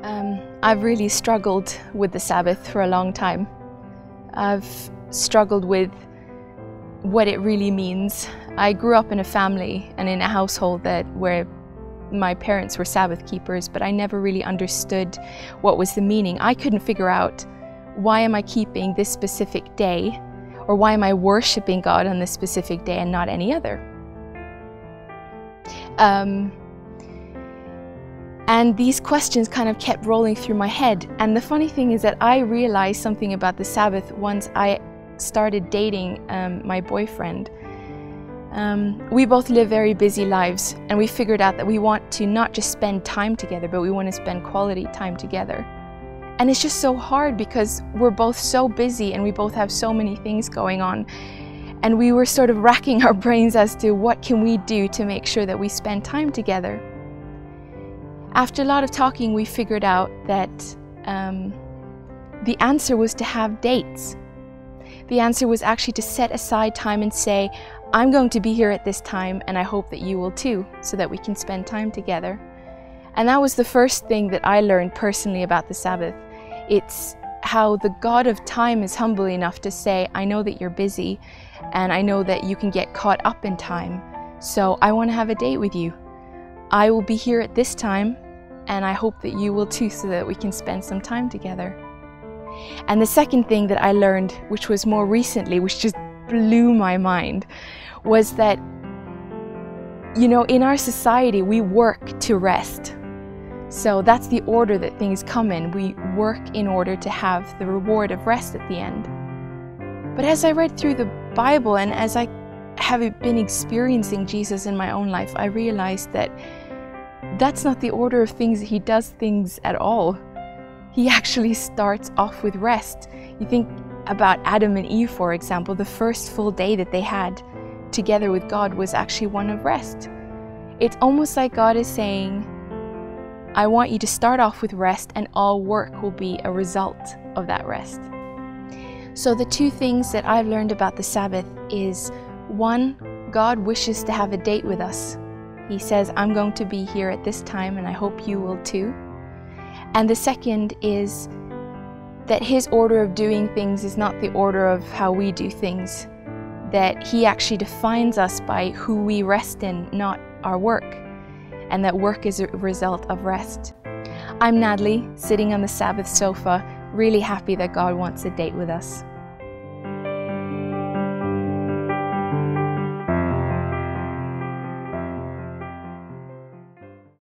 I've really struggled with the Sabbath for a long time. I've struggled with what it really means. I grew up in a family and in a household where my parents were Sabbath keepers, but I never really understood what was the meaning. I couldn't figure out, why am I keeping this specific day, or why am I worshiping God on this specific day and not any other? And these questions kind of kept rolling through my head. And the funny thing is that I realized something about the Sabbath once I started dating my boyfriend. We both live very busy lives, and we figured out that we want to not just spend time together, but we want to spend quality time together. And it's just so hard because we're both so busy and we both have so many things going on. And we were sort of racking our brains as to what can we do to make sure that we spend time together. After a lot of talking, we figured out that the answer was to have dates. The answer was actually to set aside time and say, I'm going to be here at this time and I hope that you will too, so that we can spend time together. And that was the first thing that I learned personally about the Sabbath. It's how the God of time is humble enough to say, I know that you're busy and I know that you can get caught up in time, so I want to have a date with you. I will be here at this time and I hope that you will too, so that we can spend some time together. And the second thing that I learned, which was more recently, which just blew my mind, was that, you know, in our society we work to rest. So that's the order that things come in. We work in order to have the reward of rest at the end. But as I read through the Bible and as I have been experiencing Jesus in my own life, I realized that that's not the order of things. He does things at all. He actually starts off with rest. You think about Adam and Eve, for example. The first full day that they had together with God was actually one of rest. It's almost like God is saying, I want you to start off with rest, and all work will be a result of that rest. So the two things that I've learned about the Sabbath is, one, God wishes to have a date with us. He says, I'm going to be here at this time and I hope you will too. And the second is that His order of doing things is not the order of how we do things. That He actually defines us by who we rest in, not our work. And that work is a result of rest. I'm Natalie, sitting on the Sabbath sofa, really happy that God wants a date with us.